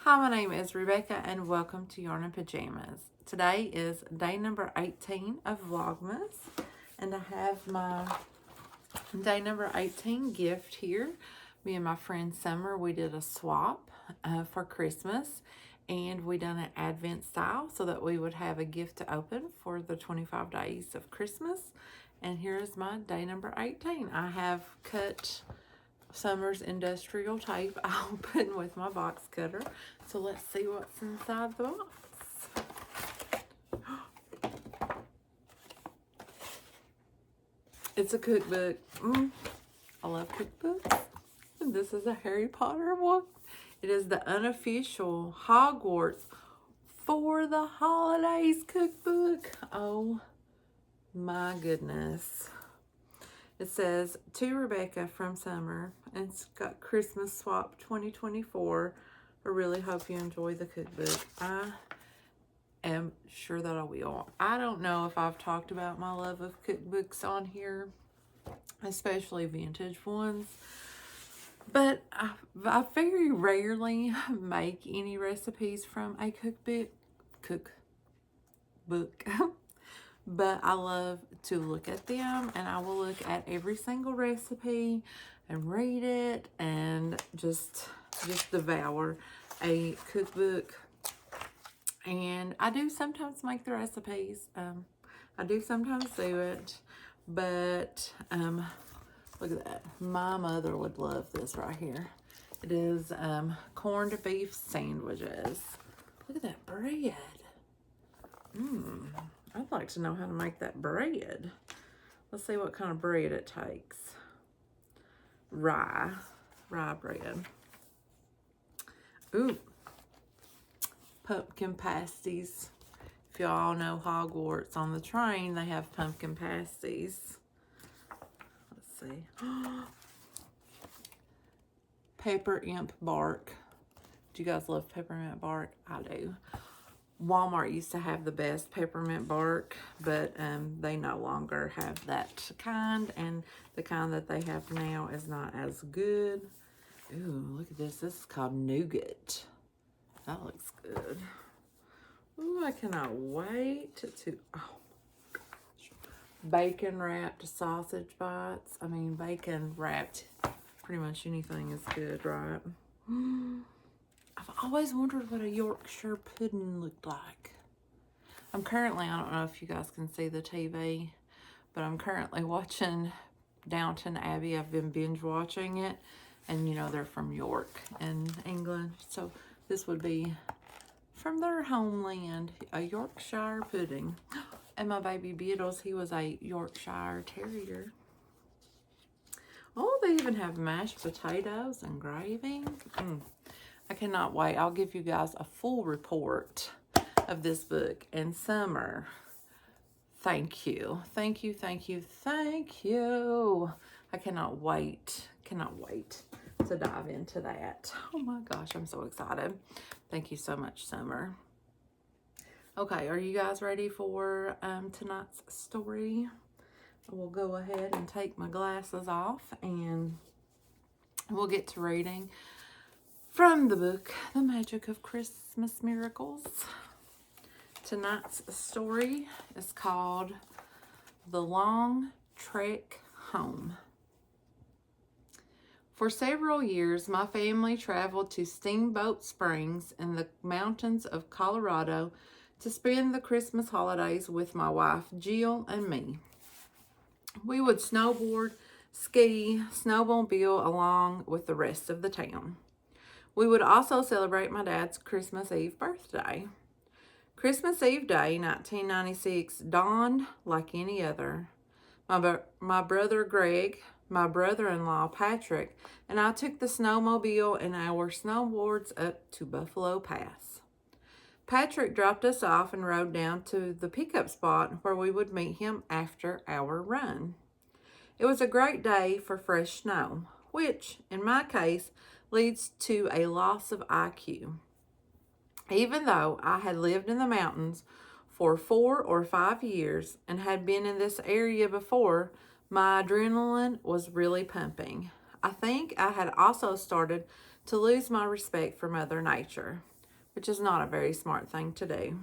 Hi, my name is Rebecca and welcome to Yarn and Pajamas. Today is day number 18 of Vlogmas and I have my day number 18 gift here. Me and my friend Summer, we did a swap for Christmas and we done an Advent style so that we would have a gift to open for the 25 days of Christmas. And here is my day number 18. I have cut Summer's industrial tape open with my box cutter. So let's see what's inside the box. It's a cookbook. I love cookbooks. And this is a Harry Potter one. It is the unofficial Hogwarts for the holidays cookbook. Oh my goodness. It says, to Rebecca from Summer, and it's got Christmas Swap 2024. I really hope you enjoy the cookbook. I am sure that I will. I don't know if I've talked about my love of cookbooks on here, especially vintage ones, but I very rarely make any recipes from a cookbook. But I love to look at them, and I will look at every single recipe and read it and just devour a cookbook. And I do sometimes make the recipes. I do sometimes do it, but look at that. My mother would love this right here. It is corned beef sandwiches. Look at that bread. I'd like to know how to make that bread. Let's see what kind of bread it takes. Rye bread. Ooh, pumpkin pasties. If y'all know Hogwarts on the train, they have pumpkin pasties. Let's see. Peppermint bark. Do you guys love peppermint bark? I do. Walmart used to have the best peppermint bark, but they no longer have that kind, and the kind that they have now is not as good. Ooh, look at this. This is called nougat. That looks good. Ooh, I cannot wait to, oh my gosh. Bacon wrapped sausage bites. I mean, bacon wrapped, pretty much anything is good, right? I've always wondered what a Yorkshire pudding looked like. I'm currently, I don't know if you guys can see the TV, but I'm currently watching Downton Abbey. I've been binge watching it, and you know, they're from York in England. So this would be from their homeland, a Yorkshire pudding. And my baby Beetles, he was a Yorkshire Terrier. Oh, they even have mashed potatoes and gravy. I cannot wait. I'll give you guys a full report of this book. And Summer, thank you. Thank you, thank you, thank you. I cannot wait to dive into that. Oh my gosh, I'm so excited. Thank you so much, Summer. Okay, are you guys ready for tonight's story? I will go ahead and take my glasses off and we'll get to reading from the book, The Magic of Christmas Miracles. Tonight's story is called The Long Trek Home. For several years, my family traveled to Steamboat Springs in the mountains of Colorado to spend the Christmas holidays with my wife, Jill, and me. We would snowboard, ski, snowmobile along with the rest of the town. We would also celebrate my dad's Christmas Eve birthday. Christmas Eve day, 1996, dawned like any other. My brother Greg, my brother-in-law Patrick, and I took the snowmobile and our snowboards up to Buffalo Pass. Patrick dropped us off and rode down to the pickup spot where we would meet him after our run. It was a great day for fresh snow, which, in my case, leads to a loss of IQ. Even though I had lived in the mountains for 4 or 5 years and had been in this area before, my adrenaline was really pumping. I think I had also started to lose my respect for Mother Nature. which is not a very smart thing to do.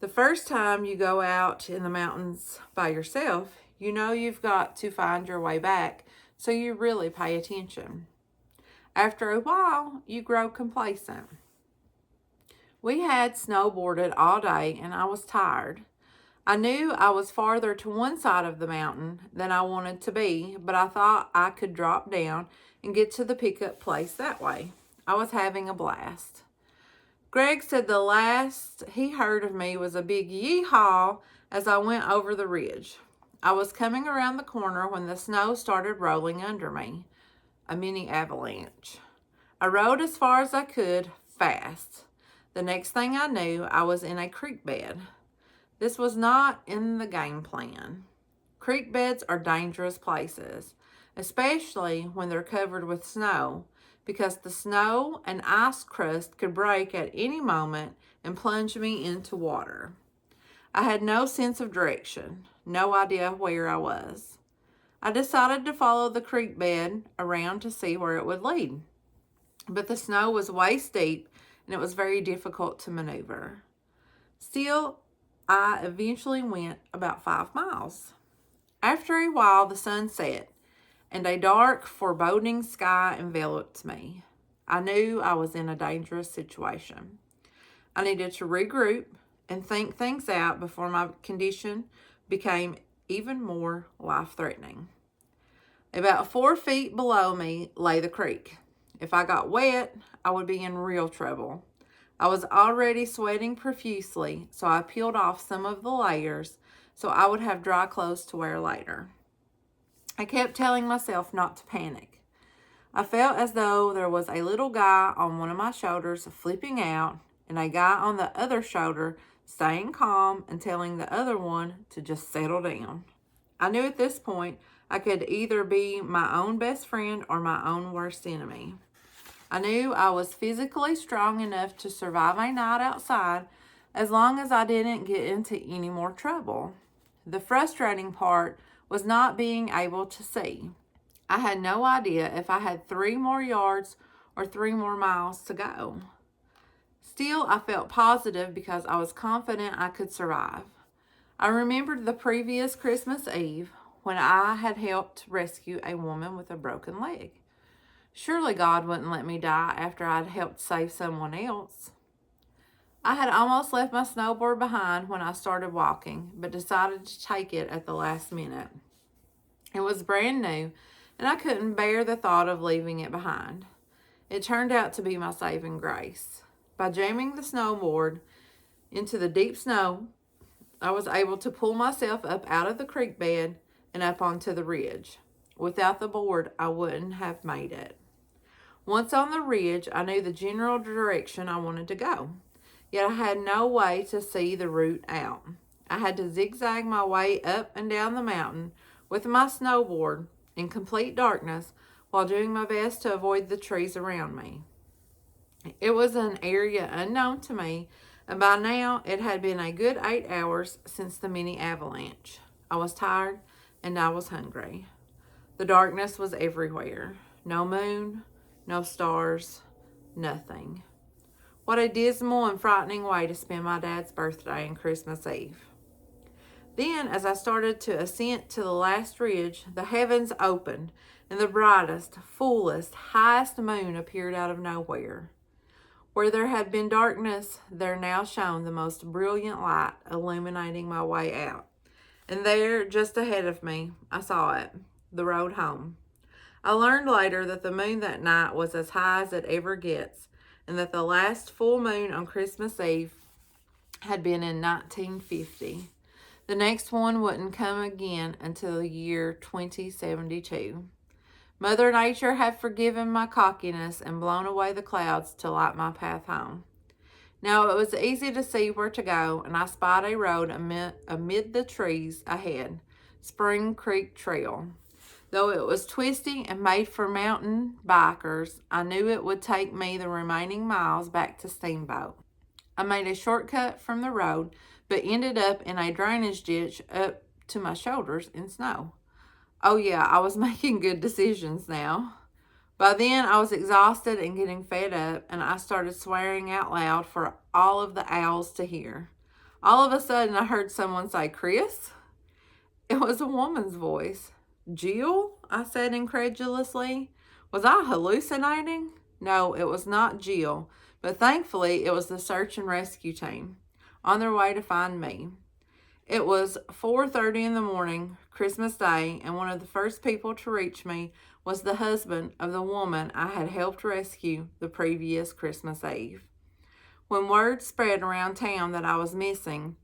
The first time you go out in the mountains by yourself, you know you've got to find your way back, so you really pay attention. After a while, you grow complacent. We had snowboarded all day and I was tired. I knew I was farther to one side of the mountain than I wanted to be, but I thought I could drop down and get to the pickup place that way. I was having a blast. Greg said the last he heard of me was a big yee-haw as I went over the ridge. I was coming around the corner when the snow started rolling under me, a mini avalanche. I rode as far as I could, fast. The next thing I knew, I was in a creek bed. This was not in the game plan. Creek beds are dangerous places, especially when they're covered with snow, because the snow and ice crust could break at any moment and plunge me into water. I had no sense of direction, no idea where I was. I decided to follow the creek bed around to see where it would lead, but the snow was waist deep and it was very difficult to maneuver. Still, I eventually went about 5 miles. After a while, the sun set, and a dark, foreboding sky enveloped me. I knew I was in a dangerous situation. I needed to regroup and think things out before my condition became even more life-threatening. About 4 feet below me lay the creek. If I got wet, I would be in real trouble. I was already sweating profusely, so I peeled off some of the layers so I would have dry clothes to wear later. I kept telling myself not to panic. I felt as though there was a little guy on one of my shoulders flipping out and a guy on the other shoulder staying calm and telling the other one to just settle down. I knew at this point I could either be my own best friend or my own worst enemy. I knew I was physically strong enough to survive a night outside as long as I didn't get into any more trouble. The frustrating part was not being able to see. I had no idea if I had 3 more yards or 3 more miles to go. Still, I felt positive because I was confident I could survive. I remembered the previous Christmas Eve when I had helped rescue a woman with a broken leg. Surely God wouldn't let me die after I'd helped save someone else. I had almost left my snowboard behind when I started walking, but decided to take it at the last minute. It was brand new, and I couldn't bear the thought of leaving it behind. It turned out to be my saving grace. By jamming the snowboard into the deep snow, I was able to pull myself up out of the creek bed and up onto the ridge. Without the board, I wouldn't have made it. Once on the ridge, I knew the general direction I wanted to go, yet I had no way to see the route out. I had to zigzag my way up and down the mountain with my snowboard in complete darkness while doing my best to avoid the trees around me. It was an area unknown to me, and by now it had been a good 8 hours since the mini avalanche. I was tired and I was hungry. The darkness was everywhere. No moon, no stars, nothing. What a dismal and frightening way to spend my dad's birthday and Christmas Eve. Then, as I started to ascend to the last ridge, the heavens opened, and the brightest, fullest, highest moon appeared out of nowhere. Where there had been darkness, there now shone the most brilliant light, illuminating my way out. And there, just ahead of me, I saw it, the road home. I learned later that the moon that night was as high as it ever gets, and that the last full moon on Christmas Eve had been in 1950. The next one wouldn't come again until the year 2072. Mother Nature had forgiven my cockiness and blown away the clouds to light my path home. Now it was easy to see where to go, and I spied a road amid the trees ahead, Spring Creek Trail. Though it was twisty and made for mountain bikers, I knew it would take me the remaining miles back to Steamboat. I made a shortcut from the road, but ended up in a drainage ditch up to my shoulders in snow. Oh yeah, I was making good decisions now. By then, I was exhausted and getting fed up, and I started swearing out loud for all of the owls to hear. All of a sudden, I heard someone say, "Chris?" It was a woman's voice. "Jill?" I said incredulously. Was I hallucinating? No, it was not Jill, but thankfully it was the search and rescue team on their way to find me. It was 4:30 in the morning, Christmas Day, and one of the first people to reach me was the husband of the woman I had helped rescue the previous Christmas Eve. When word spread around town that I was missing,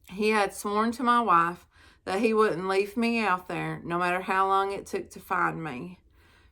he had sworn to my wife that he wouldn't leave me out there no matter how long it took to find me.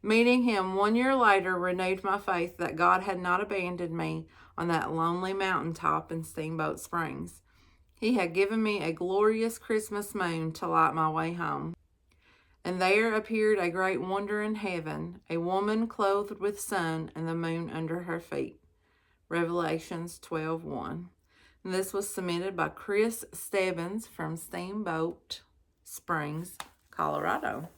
Meeting him 1 year later renewed my faith that God had not abandoned me on that lonely mountaintop in Steamboat Springs. He had given me a glorious Christmas moon to light my way home. And there appeared a great wonder in heaven, a woman clothed with sun and the moon under her feet. Revelations 12:1. And this was submitted by Chris Stebbins from Steamboat Springs, Colorado.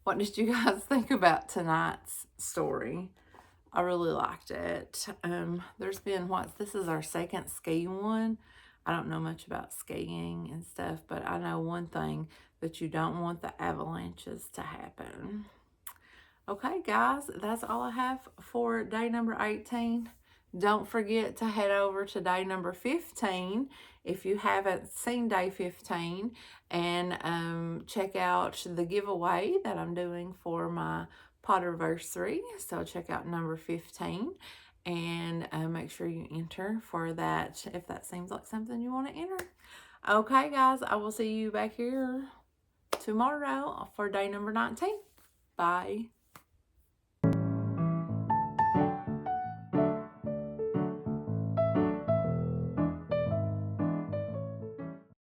What did you guys think about tonight's story? I really liked it. There's been, this is our second ski one. I don't know much about skiing and stuff, but I know one thing, that you don't want the avalanches to happen. Okay, guys, that's all I have for day number 18. Don't forget to head over to day number 15 if you haven't seen day 15, and check out the giveaway that I'm doing for my Potterversary. So check out number 15 and make sure you enter for that if that seems like something you want to enter. Okay, guys, I will see you back here tomorrow for day number 19. Bye.